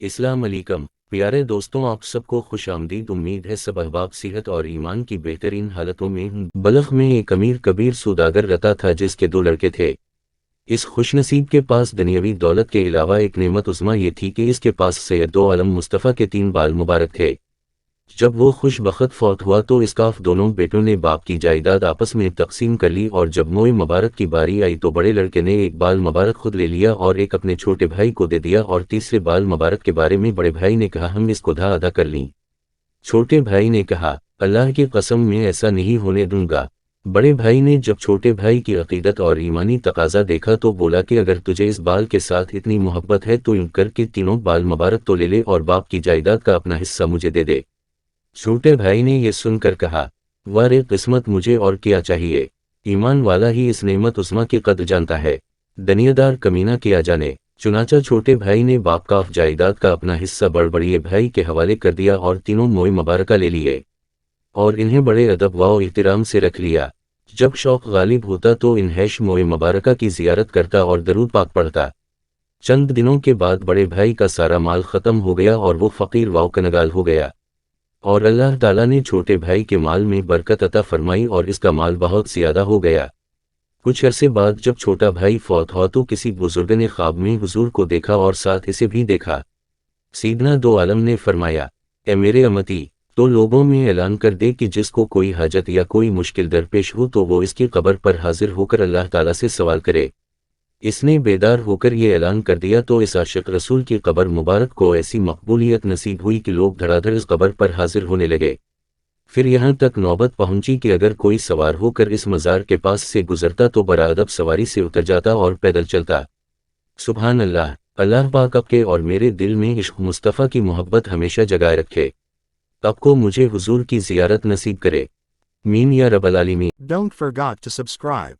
السلام علیکم پیارے دوستوں، آپ سب کو خوش آمدید۔ امید ہے سب احباب صحت اور ایمان کی بہترین حالتوں میں ہوں۔ بلخ میں ایک امیر کبیر سوداگر رہتا تھا جس کے 2 لڑکے تھے۔ اس خوش نصیب کے پاس دنیاوی دولت کے علاوہ ایک نعمت عظمیٰ یہ تھی کہ اس کے پاس سید دو عالم مصطفیٰ کے 3 بال مبارک تھے۔ جب وہ خوش بخت فوت ہوا تو اس کا دونوں بیٹوں نے باپ کی جائیداد آپس میں تقسیم کر لی، اور جب موئے مبارک کی باری آئی تو بڑے لڑکے نے ایک بال مبارک خود لے لیا اور ایک اپنے چھوٹے بھائی کو دے دیا، اور تیسرے بال مبارک کے بارے میں بڑے بھائی نے کہا ہم اس کو ادا کر لیں۔ چھوٹے بھائی نے کہا اللہ کی قسم میں ایسا نہیں ہونے دوں گا۔ بڑے بھائی نے جب چھوٹے بھائی کی عقیدت اور ایمانی تقاضا دیکھا تو بولا کہ اگر تجھے اس بال کے ساتھ اتنی محبت ہے تو یوں کر کے تینوں بال مبارک تو لے لے اور باپ کی جائیداد کا اپنا حصہ مجھے دے دے۔ چھوٹے بھائی نے یہ سن کر کہا وارے قسمت، مجھے اور کیا چاہیے، ایمان والا ہی اس نعمت عظمیٰ کی قدر جانتا ہے، دنیادار کمینہ کیا جانے۔ چنانچہ چھوٹے بھائی نے باپ کا جائیداد کا اپنا حصہ بڑے بھائی کے حوالے کر دیا اور تینوں موئے مبارکہ لے لیے اور انہیں بڑے ادب و احترام سے رکھ لیا۔ جب شوق غالب ہوتا تو انہیش موئے مبارکہ کی زیارت کرتا اور درود پاک پڑھتا۔ چند دنوں کے بعد بڑے بھائی کا سارا مال ختم ہو گیا اور وہ فقیر و کنگال ہو گیا، اور اللہ تعالیٰ نے چھوٹے بھائی کے مال میں برکت عطا فرمائی اور اس کا مال بہت زیادہ ہو گیا۔ کچھ عرصے بعد جب چھوٹا بھائی فوت ہوا تو کسی بزرگ نے خواب میں حضور کو دیکھا اور ساتھ اسے بھی دیکھا۔ سیدنا دو عالم نے فرمایا اے میرے امتی، تو لوگوں میں اعلان کر دے کہ جس کو کوئی حاجت یا کوئی مشکل درپیش ہو تو وہ اس کی قبر پر حاضر ہو کر اللہ تعالیٰ سے سوال کرے۔ اس نے بیدار ہو کر یہ اعلان کر دیا تو اس عاشق رسول کی قبر مبارک کو ایسی مقبولیت نصیب ہوئی کہ لوگ دھڑا دھڑ اس قبر پر حاضر ہونے لگے۔ پھر یہاں تک نوبت پہنچی کہ اگر کوئی سوار ہو کر اس مزار کے پاس سے گزرتا تو برادب سواری سے اتر جاتا اور پیدل چلتا۔ سبحان اللہ، اللہ پاک آپ کے اور میرے دل میں عشق مصطفیٰ کی محبت ہمیشہ جگائے رکھے، آپ کو مجھے حضور کی زیارت نصیب کرے، آمین یا رب العالمین۔ Don't forget to subscribe.